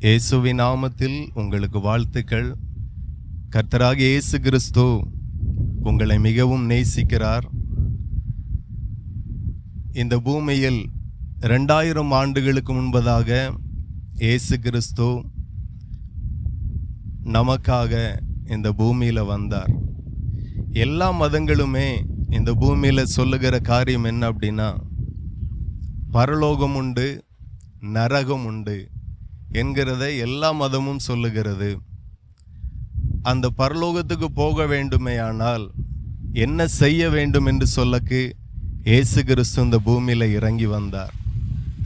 இயேசுவின் நாமத்தில் உங்களுக்கு வாழ்த்துக்கள். கர்த்தராகிய இயேசு கிறிஸ்து உங்களை மிகவும் நேசிக்கிறார். இந்த பூமியில் 2000 ஆண்டுகளுக்கு முன்பதாக இயேசு கிறிஸ்து நமக்காக இந்த பூமியில் வந்தார். எல்லா மதங்களுமே இந்த பூமியில் சொல்லுகிற காரியம் என்ன அப்படின்னா, பரலோகம் உண்டு, நரகம் உண்டு என்கிறதை எல்லா மதமும் சொல்லுகிறது. அந்த பரலோகத்துக்கு போக வேண்டுமேயானால் என்ன செய்ய வேண்டும் என்று சொல்லக்கு இயேசு கிறிஸ்து இந்த பூமியில் இறங்கி வந்தார்.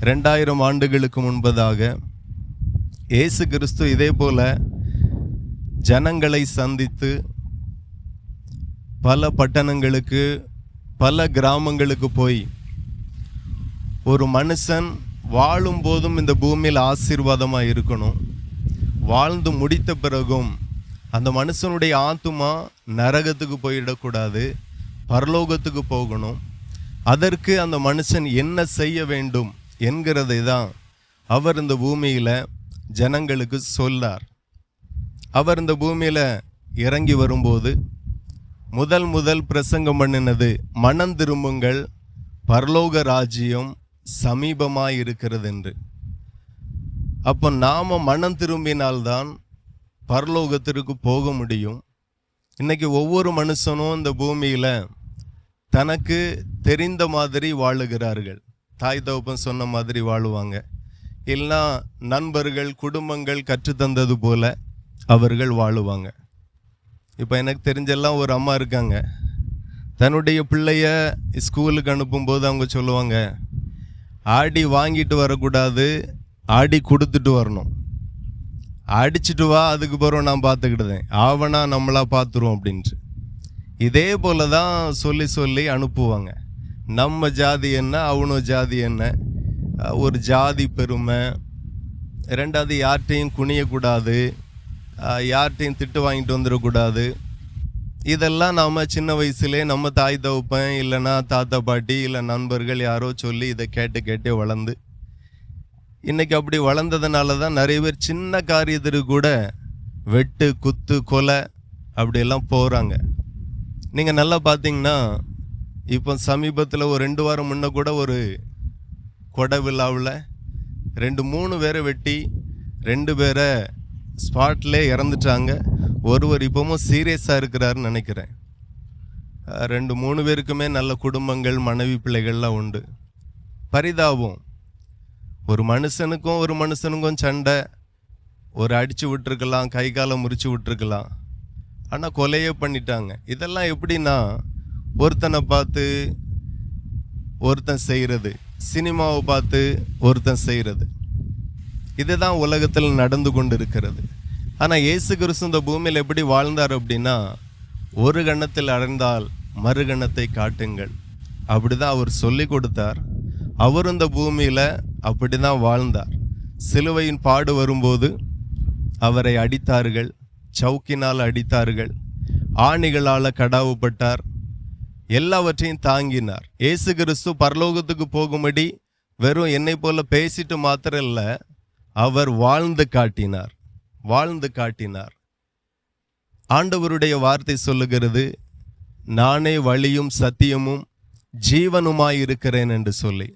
2000 ஆண்டுகளுக்கு முன்பதாக இயேசு கிறிஸ்து இதே போல ஜனங்களை சந்தித்து பல பட்டணங்களுக்கு, பல கிராமங்களுக்கு போய் ஒரு மனுஷன் வாழும் போதும் இந்த பூமியில் ஆசீர்வாதமாக இருக்கணும், வாழ்ந்து முடித்த பிறகும் அந்த மனுஷனுடைய ஆத்துமா நரகத்துக்கு போயிடக்கூடாது, பரலோகத்துக்கு போகணும். அதற்கு அந்த மனுஷன் என்ன செய்ய வேண்டும் என்கிறதை தான் அவர் இந்த பூமியில் ஜனங்களுக்கு சொல்லார். அவர் இந்த பூமியில் இறங்கி வரும்போது முதல் பிரசங்கம் பண்ணினது, மனம் திரும்புங்கள், பரலோக ராஜ்யம் சமீபமாய் இருக்கிறது என்று. அப்போ நாம மனம் திரும்பினால்தான் பரலோகத்திற்கு போக முடியும். இன்னைக்கு ஒவ்வொரு மனுஷனும் இந்த பூமியில் தனக்கு தெரிந்த மாதிரி வாழுகிறார்கள். தாய் தகப்பன் சொன்ன மாதிரி வாழுவாங்க, இல்லைன்னா நண்பர்கள் குடும்பங்கள் கற்றுத்தந்தது போல அவர்கள் வாழுவாங்க. இப்போ எனக்கு தெரிஞ்செல்லாம் ஒரு அம்மா இருக்காங்க, தன்னுடைய பிள்ளைய ஸ்கூலுக்கு அனுப்பும்போது அவங்க சொல்லுவாங்க, ஆடி வாங்கிட்டு வரக்கூடாது, ஆடி கொடுத்துட்டு வரணும், அடிச்சுட்டு வா, அதுக்கு பிறகு நான் பார்த்துக்கிட்டதேன், ஆவனா நம்மளா பார்த்துருவோம் அப்படின்ட்டு. இதே போல தான் சொல்லி அனுப்புவாங்க. நம்ம ஜாதி என்ன, அவனோ ஜாதி என்ன, ஒரு ஜாதி பெருமை. ரெண்டாவது, யார்கிட்டையும் குனியக்கூடாது, யார்கிட்டையும் திட்டு வாங்கிட்டு வந்துடக்கூடாது. இதெல்லாம் நாம் சின்ன வயசுலே நம்ம தாய் தகப்பன் இல்லைன்னா தாத்தா பாட்டி இல்லை நண்பர்கள் யாரோ சொல்லி இதை கேட்டே வளர்ந்து, இன்றைக்கி அப்படி வளர்ந்ததுனால தான் நிறைய பேர் சின்ன காரியத்திற்கு கூட வெட்டு குத்து கொலை அப்படியெல்லாம் போகிறாங்க. நீங்கள் நல்லா பார்த்தீங்கன்னா, இப்போ சமீபத்தில் ஒரு 2 வாரம் முன்ன கூட ஒரு கொடை விழாவில் 2-3 பேரை வெட்டி 2 பேரை ஸ்பாட்லே இறந்துட்டாங்க. ஒருவர் இப்பவும் சீரியஸாக இருக்கிறாருன்னு நினைக்கிறேன். 2-3 பேருக்குமே நல்ல குடும்பங்கள், மனைவி பிள்ளைகள்லாம் உண்டு. பரிதாபம், ஒரு மனுஷனுக்கும் சண்டை, ஒரு அடித்து விட்டுருக்கலாம், கை காலை முறிச்சு விட்டுருக்கலாம், ஆனால் கொலையே பண்ணிட்டாங்க. இதெல்லாம் எப்படின்னா, ஒருத்தனை பார்த்து ஒருத்தன் செய்கிறது, சினிமாவை பார்த்து ஒருத்தன் செய்கிறது, இதுதான் உலகத்தில் நடந்து கொண்டு இருக்கிறது. ஆனால் இயேசு கிறிஸ்து இந்த பூமியில் எப்படி வாழ்ந்தார் அப்படின்னா, ஒரு கணத்தில் அடைந்தால் மறு கணத்தை காட்டுங்கள், அப்படி தான் அவர் சொல்லி கொடுத்தார். அவர் இந்த பூமியில் அப்படி தான் வாழ்ந்தார். சிலுவையின் பாடு வரும்போது அவரை அடித்தார்கள், சவுக்கினால் அடித்தார்கள், ஆணிகளால் கடாவுப்பட்டார், எல்லாவற்றையும் தாங்கினார். இயேசு கிறிஸ்து பரலோகத்துக்கு போகும்படி வெறும் என்னை போல பேசிட்டு மாத்திரம் இல்லை, அவர் வாழ்ந்து காட்டினார். ஆண்டவருடைய வார்த்தை சொல்லுகிறது, நானே வழியும் சத்தியமும் ஜீவனுமாய் இருக்கிறேன் என்று சொல்லி.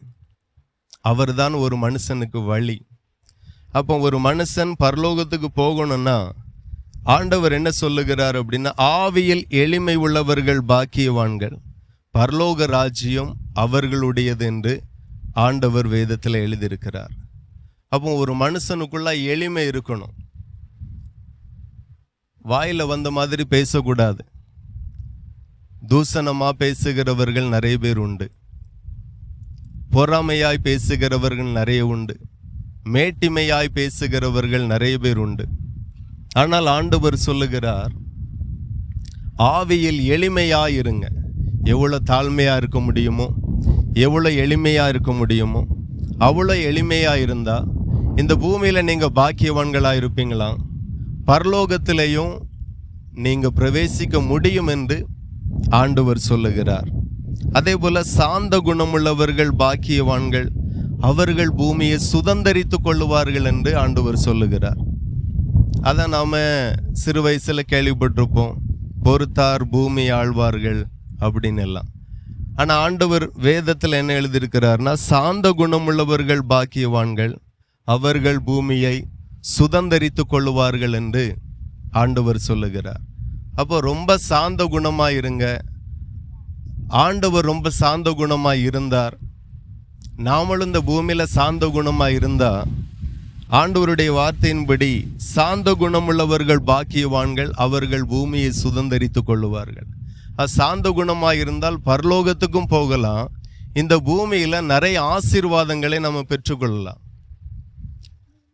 அவர்தான் ஒரு மனுஷனுக்கு வழி. அப்போ ஒரு மனுஷன் பரலோகத்துக்கு போகணும்னா ஆண்டவர் என்ன சொல்லுகிறார் அப்படின்னா, ஆவியில் எளிமை உள்ளவர்கள் பாக்கியவான்கள், பரலோக ராஜ்யம் அவர்களுடையது என்று ஆண்டவர் வேதத்தில் எழுதியிருக்கிறார். அப்போ ஒரு மனுஷனுக்குள்ள எளிமை இருக்கணும். வாயில் வந்த மாதிரி பேசக்கூடாது. தூசணமாக பேசுகிறவர்கள் நிறைய பேர் உண்டு, பொறாமையாய் பேசுகிறவர்கள் நிறைய உண்டு, மேட்டிமையாய் பேசுகிறவர்கள் நிறைய பேர் உண்டு. ஆனால் ஆண்டவர் சொல்லுகிறார், ஆவியில் எளிமையாக இருங்க. எவ்வளோ தாழ்மையாக இருக்க முடியுமோ, எவ்வளோ எளிமையாக இருக்க முடியுமோ அவ்வளோ எளிமையாக இருந்தால் இந்த பூமியில் நீங்கள் பாக்கியவான்களாக இருப்பீங்களாம், பரலோகத்திலையும் நீங்கள் பிரவேசிக்க முடியும் என்று ஆண்டவர் சொல்லுகிறார். அதே போல் சாந்த குணமுள்ளவர்கள் பாக்கியவான்கள், அவர்கள் பூமியை சுதந்தரித்துக் கொள்ளுவார்கள் என்று ஆண்டவர் சொல்லுகிறார். அதை நாம சிறு வயசுல கேள்விப்பட்டிருப்போம், பொறுத்தார் பூமி ஆழ்வார்கள் அப்படின்னு எல்லாம். ஆனா ஆண்டவர் வேதத்தில் என்ன எழுதியிருக்கிறார்னா, சாந்த குணமுள்ளவர்கள் பாக்கியவான்கள், அவர்கள் பூமியை சுதந்தரித்துக் கொள்ளுவார்கள் என்று ஆண்டவர் சொல்லுகிறார். அப்போ ரொம்ப சாந்த குணமா இருங்க. ஆண்டவர் ரொம்ப சாந்த குணமா இருந்தார். நாமளும் இந்த பூமியில சாந்த குணமா இருந்தா, ஆண்டவருடைய வார்த்தையின்படி சாந்த குணமுள்ளவர்கள் பாக்கியவான்கள், அவர்கள் பூமியை சுதந்தரித்துக் கொள்ளுவார்கள். சாந்த குணமாக இருந்தால் பரலோகத்துக்கும் போகலாம், இந்த பூமியில நிறைய ஆசீர்வாதங்களை நம்ம பெற்றுக்கொள்ளலாம்.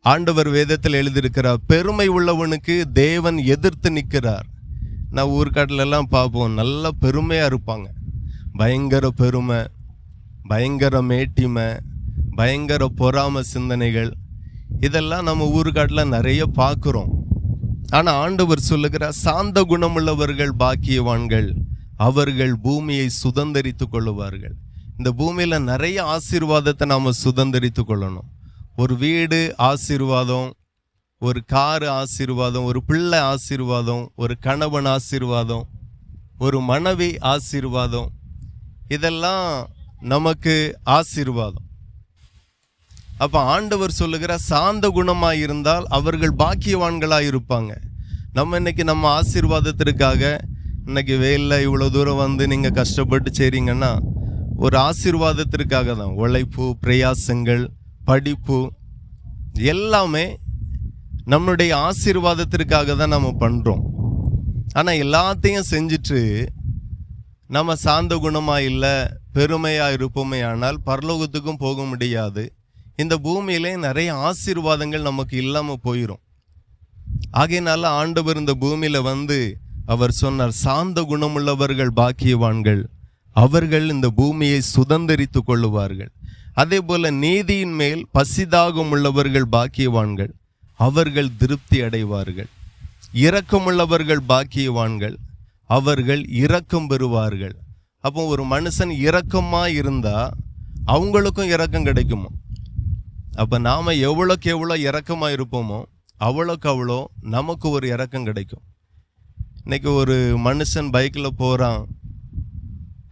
ஆண்டவர் வேதத்தில் எழுதியிருக்கிறார், பெருமை உள்ளவனுக்கு தேவன் எதிர்த்து நிற்கிறார். நான் ஊர்காட்டில எல்லாம் பார்ப்போம், நல்ல பெருமையா இருப்பாங்க, பயங்கர பெருமை, பயங்கர மேட்டிமை, பயங்கர பொறாம சிந்தனைகள், இதெல்லாம் நம்ம ஊர்காட்டில் நிறைய பார்க்குறோம். ஆனா ஆண்டவர் சொல்லுகிறார், சாந்த குணமுள்ளவர்கள் பாக்கியவான்கள், அவர்கள் பூமியை சுதந்தரித்துக் கொள்ளுவார்கள். இந்த பூமியில நிறைய ஆசீர்வாதத்தை நாம சுதந்தரித்துக் கொள்ளணும். ஒரு வீடு ஆசீர்வாதம், ஒரு காரு ஆசீர்வாதம், ஒரு பிள்ளை ஆசீர்வாதம், ஒரு கணவன் ஆசீர்வாதம், ஒரு மனைவி ஆசீர்வாதம், இதெல்லாம் நமக்கு ஆசீர்வாதம். அப்ப ஆண்டவர் சொல்லுகிற சாந்த குணமாய் இருந்தால் அவர்கள் பாக்கியவான்களாய் இருப்பாங்க. நம்ம இன்னைக்கு நம்ம ஆசீர்வாதத்திற்காக இன்னைக்கு வேலை இவ்வளவு தூரம் வந்து நீங்க கஷ்டப்பட்டு செய்றீங்கன்னா ஒரு ஆசீர்வாதத்திற்காக தான். உழைப்பு, பிரயாசங்கள், படிப்பு எல்லாமே நம்மளுடைய ஆசீர்வாதத்திற்காக தான் நம்ம பண்றோம். ஆனா எல்லாத்தையும் செஞ்சுட்டு நம்ம சாந்த குணமா இல்லை, பெருமையா இருப்போமே ஆனால் பரலோகத்துக்கும் போக முடியாது. இந்த பூமியிலே நிறைய ஆசீர்வாதங்கள் நமக்கு இல்லாம போயிடும். ஆகையினால ஆண்டவர் இந்த பூமியில வந்து அவர் சொன்னார், சாந்த குணமுள்ளவர்கள் பாக்கியவான்கள், அவர்கள் இந்த பூமியை சுதந்தரித்துக் கொள்ளுவார்கள். அதே போல நீதியின் மேல் பசிதாகம் உள்ளவர்கள் பாக்கியவான்கள், அவர்கள் திருப்தி அடைவார்கள். இரக்கமுள்ளவர்கள் பாக்கியவான்கள், அவர்கள் இரக்கம் பெறுவார்கள். அப்போ ஒரு மனுஷன் இரக்கமா இருந்தா அவங்களுக்கும் இரக்கம் கிடைக்குமோ. அப்ப நாம எவ்வளோக்கு எவ்வளோ இரக்கமா இருப்போமோ அவ்வளோக்கு அவ்வளோ நமக்கு ஒரு இரக்கம் கிடைக்கும். இன்னைக்கு ஒரு மனுஷன் பைக்கில் போறான்,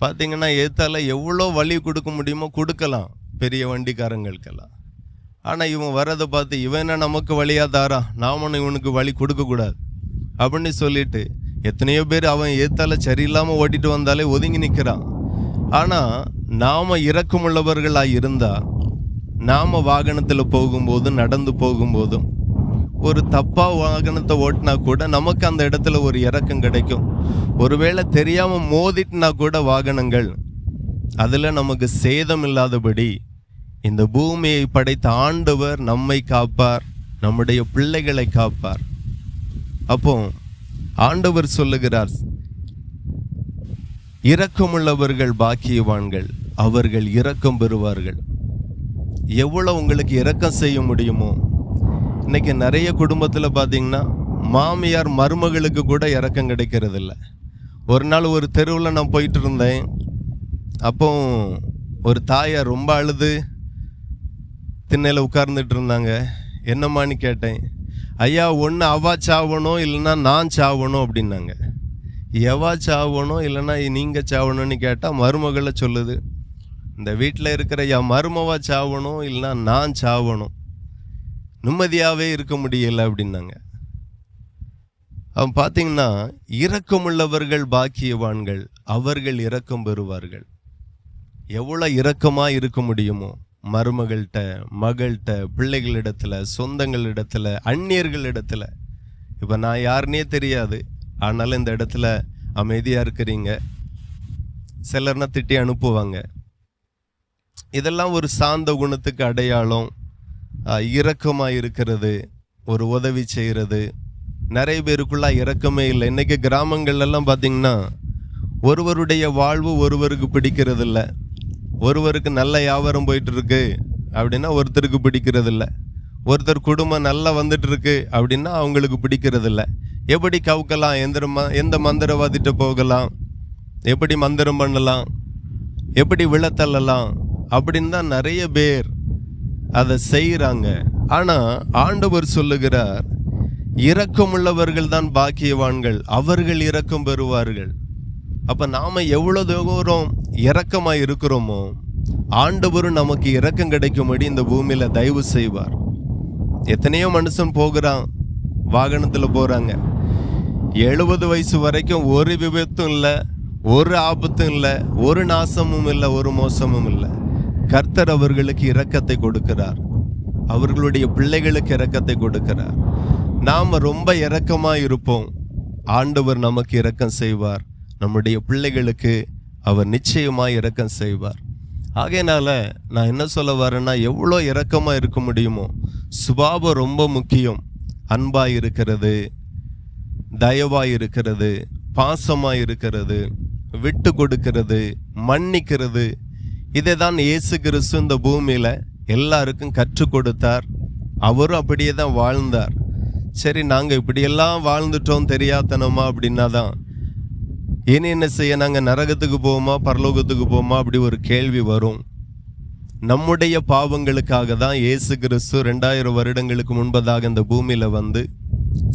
பார்த்தீங்கன்னா ஏத்தால எவ்வளோ வழி கொடுக்க முடியுமோ கொடுக்கலாம் பெரிய வண்டிக்காரங்களுக்கெல்லாம். ஆனால் இவன் வரதை பார்த்து இவன் நமக்கு வழியாக தாரா, நாம இவனுக்கு வழி கொடுக்கக்கூடாது அப்படின்னு சொல்லிட்டு எத்தனையோ பேர் அவன் ஏத்தால சரியில்லாமல் ஓட்டிட்டு வந்தாலே ஒதுங்கி நிற்கிறான். ஆனால் நாம இரக்கமுள்ளவர்களாக இருந்தா, நாம வாகனத்தில் போகும்போதும் நடந்து போகும்போதும் ஒரு தப்பா வாகனத்தை ஓட்டினா கூட நமக்கு அந்த இடத்துல ஒரு இரக்கம் கிடைக்கும். ஒருவேளை தெரியாம மோதிட்டுனா கூட வாகனங்கள், அதுல நமக்கு சேதம் இல்லாதபடி இந்த பூமியை படைத்த ஆண்டவர் நம்மை காப்பார், நம்முடைய பிள்ளைகளை காப்பார். அப்போ ஆண்டவர் சொல்லுகிறார், இரக்கமுள்ளவர்கள் பாக்கியவான்கள், அவர்கள் இரக்கம் பெறுவார்கள். எவ்வளவு உங்களுக்கு இரக்கம் செய்ய முடியுமோ. இன்னைக்கு நிறைய குடும்பத்தில் பார்த்தீங்கன்னா மாமியார் மருமகளுக்கு கூட இரக்கம் கிடைக்கிறது இல்லை. ஒரு நாள் ஒரு தெருவில் நான் போயிட்டு இருந்தேன். அப்போ ஒரு தாயார் ரொம்ப அழுது திண்ணையில் உட்கார்ந்துட்டு இருந்தாங்க. என்னம்மான்னு கேட்டேன். ஐயா, ஒன்று அவா சாவணும் இல்லைன்னா நான் சாவணும் அப்படின்னாங்க. எவா சாவணும் இல்லைன்னா நீங்கள் சாவணும்னு கேட்டால் மருமகளை சொல்லுது, இந்த வீட்டில் இருக்கிற என் மருமவா சாவணும் இல்லைன்னா நான் சாவணும், நிம்மதியாகவே இருக்க முடியலை அப்படின்னாங்க. அவன் பார்த்தீங்கன்னா இரக்கமுள்ளவர்கள் பாக்கியவான்கள், அவர்கள் இரக்கம் பெறுவார்கள். எவ்வளோ இரக்கமாக இருக்க முடியுமோ மருமகள்கிட்ட, மகள்கிட்ட, பிள்ளைகளிடத்துல, சொந்தங்களிடத்துல, அந்நியர்களிடத்துல. இப்போ நான் யாருன்னே தெரியாது, ஆனாலும் இந்த இடத்துல அமைதியாக இருக்கிறீங்க. சிலர்னா திட்டி அனுப்புவாங்க. இதெல்லாம் ஒரு சாந்த குணத்துக்கு அடையாளம். இரக்கமாக இருக்கிறது, ஒரு உதவி செய்கிறது. நிறைய பேருக்குள்ள இரக்கமே இல்லை. இன்னைக்கு கிராமங்கள்லாம் பார்த்தீங்கன்னா ஒருவருடைய வாழ்வு ஒருவருக்கு பிடிக்கிறது இல்லை. ஒருவருக்கு நல்ல வியாபாரம் போயிட்டு இருக்கு அப்படின்னா ஒருத்தருக்கு பிடிக்கிறது இல்லை. ஒருத்தர் குடும்பம் நல்லா வந்துட்டு இருக்கு அப்படின்னா அவங்களுக்கு பிடிக்கிறது இல்லை. எப்படி கவுக்கலாம், எந்த மந்திரவாதிட்ட போகலாம், எப்படி மந்திரம் பண்ணலாம், எப்படி விழத்தள்ளலாம் அப்படின்னு தான் நிறைய பேர் அதை செய்கிறாங்க. ஆனால் ஆண்டவர் சொல்லுகிறார், இரக்கமுள்ளவர்கள் தான் பாக்கியவான்கள், அவர்கள் இரக்கம் பெறுவார்கள். அப்போ நாம் எவ்வளோ தூரம் இரக்கமாக இருக்கிறோமோ ஆண்டவரும் நமக்கு இரக்கம் கிடைக்கும்படி இந்த பூமியில் தயவு செய்வார். எத்தனையோ மனுஷன் போகிறான், வாகனத்தில் போகிறாங்க, 70 வயசு வரைக்கும் ஒரு விபத்தும் இல்லை, ஒரு ஆபத்தும் இல்லை, ஒரு நாசமும் இல்லை, ஒரு மோசமும் இல்லை. கர்த்தர் அவர்களுக்கு இரக்கத்தை கொடுக்கிறார், அவர்களுடைய பிள்ளைகளுக்கு இரக்கத்தை கொடுக்கிறார். நாம் ரொம்ப இரக்கமாக இருப்போம், ஆண்டவர் நமக்கு இரக்கம் செய்வார், நம்முடைய பிள்ளைகளுக்கு அவர் நிச்சயமாக இரக்கம் செய்வார். ஆகையினால நான் என்ன சொல்ல வரேன்னா, எவ்வளோ இரக்கமாக இருக்க முடியுமோ. சுபாவம் ரொம்ப முக்கியம். அன்பாக இருக்கிறது, தயவாக இருக்கிறது, பாசமாக இருக்கிறது, விட்டு கொடுக்கிறது, மன்னிக்கிறது, இதை தான் இயேசு கிறிஸ்து இந்த பூமியில் எல்லாருக்கும் கற்றுக் கொடுத்தார். அவரும் அப்படியே தான் வாழ்ந்தார். சரி, நாங்கள் இப்படியெல்லாம் வாழ்ந்துட்டோம் தெரியாதனமா அப்படின்னா தான் இனி என்ன செய்ய, நாங்கள் நரகத்துக்கு போவோமா பரலோகத்துக்கு போவோமா அப்படி ஒரு கேள்வி வரும். நம்முடைய பாவங்களுக்காக தான் இயேசு கிறிஸ்து 2000 வருடங்களுக்கு முன்பதாக இந்த பூமியில் வந்து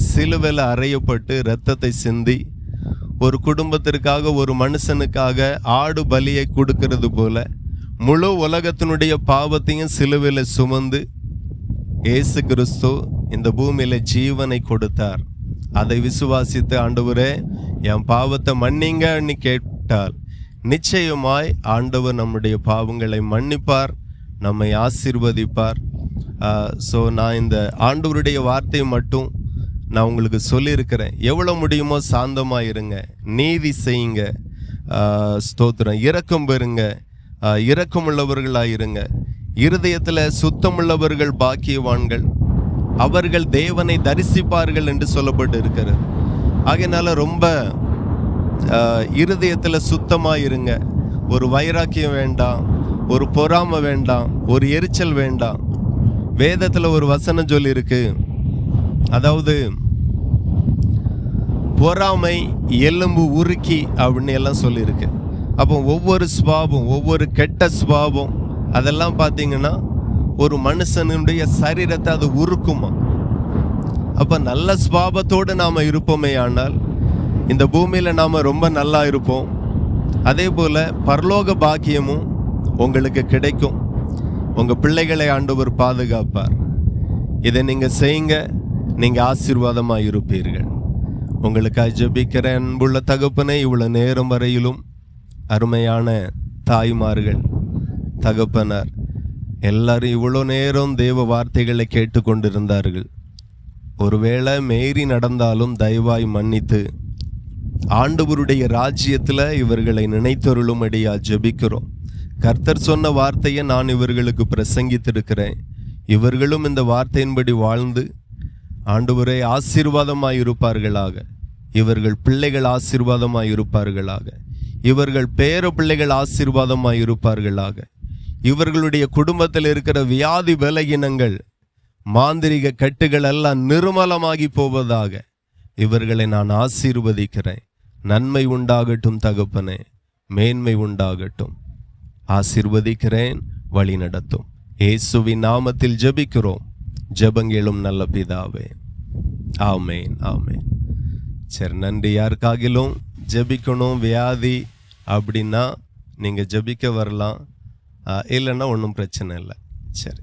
சிலுவையில் அறையப்பட்டு இரத்தத்தை சிந்தி ஒரு குடும்பத்திற்காக, ஒரு மனுஷனுக்காக ஆடு பலியை கொடுக்கிறது போல முழு உலகத்தினுடைய பாவத்தையும் சிலுவையில் சுமந்து இயேசு கிறிஸ்து இந்த பூமியில ஜீவனை கொடுத்தார். அதை விசுவாசித்து, ஆண்டவரே என் பாவத்தை மன்னிங்கன்னு கேட்டால் நிச்சயமாய் ஆண்டவர் நம்முடைய பாவங்களை மன்னிப்பார், நம்மை ஆசீர்வதிப்பார். ஸோ நான் இந்த ஆண்டவருடைய வார்த்தையை மட்டும் நான் உங்களுக்கு சொல்லியிருக்கிறேன். எவ்வளோ முடியுமோ சாந்தமாக இருங்க, நீதி செய்யுங்க, ஸ்தோத்திரம், இரக்கம் பெறுங்க, இரக்கமுள்ளவர்களாக இருங்க. இருதயத்தில் சுத்தமுள்ளவர்கள் பாக்கியவான்கள், அவர்கள் தேவனை தரிசிப்பார்கள் என்று சொல்லப்பட்டு இருக்கிறது. ஆகையினால ரொம்ப இருதயத்தில் சுத்தமாக இருங்க. ஒரு வைராக்கியம் வேண்டாம், ஒரு பொறாமை வேண்டாம், ஒரு எரிச்சல் வேண்டாம். வேதத்தில் ஒரு வசனம் சொல்லியிருக்கு, அதாவது பொறாமை எலும்பு உருக்கி அப்படின்னு எல்லாம் சொல்லியிருக்கு. அப்போ ஒவ்வொரு சுபாவம், ஒவ்வொரு கெட்ட சுபாவம் அதெல்லாம் பார்த்தீங்கன்னா ஒரு மனுஷனுடைய சரீரத்தை அது உருக்குமா. அப்போ நல்ல சுபாவத்தோடு நாம் இருப்போமே ஆனால் இந்த பூமியில் நாம் ரொம்ப நல்லா இருப்போம். அதே போல் பரலோக பாக்கியமும் உங்களுக்கு கிடைக்கும். உங்கள் பிள்ளைகளை ஆண்டவர் பாதுகாப்பார். இதை நீங்கள் செய்யுங்க, நீங்கள் ஆசீர்வாதமாக இருப்பீர்கள். உங்களுக்காக ஜெபிக்கிற அன்புள்ள தகப்பனே, இவ்வளோ நேரம் வரையிலும் அருமையான தாய்மார்கள், தகப்பனார் எல்லாரும் இவ்வளோ நேரம் தேவ வார்த்தைகளை கேட்டுக்கொண்டிருந்தார்கள். ஒருவேளை மீறி நடந்தாலும் தயவாய் மன்னித்து ஆண்டவருடைய ராஜ்யத்தில் இவர்களை நினைத்தருளும்படியா ஜெபிக்கிறோம். கர்த்தர் சொன்ன வார்த்தையை நான் இவர்களுக்கு பிரசங்கித்திருக்கிறேன். இவர்களும் இந்த வார்த்தையின்படி வாழ்ந்து ஆண்டவரே ஆசீர்வாதமாய் இருப்பார்களாக, இவர்கள் பிள்ளைகள் ஆசீர்வாதமாய் இருப்பார்களாக, இவர்கள் பேர பிள்ளைகள் ஆசீர்வாதமாய் இருப்பார்களாக, இவர்களுடைய குடும்பத்தில் இருக்கிற வியாதி பலகீனங்கள், மாந்திரிக கட்டுகள் எல்லாம் நிர்மலமாகி போவதாக இவர்களை நான் ஆசீர்வதிக்கிறேன். நன்மை உண்டாகட்டும் தகப்பனே, மேன்மை உண்டாகட்டும். ஆசீர்வதிக்கிறேன், வழி நடத்தும். இயேசுவின் நாமத்தில் ஜெபிக்கிறோம், ஜெபங்களும் நல்ல பிதாவே, ஆமேன், ஆமேன். சரி, நன்றி. யாருக்காகிலும் ஜெபிக்கணும் வியாதி அப்படின்னா நீங்கள் ஜெபிக்க வரலாம், இல்லைன்னா ஒன்றும் பிரச்சனை இல்லை. சரி.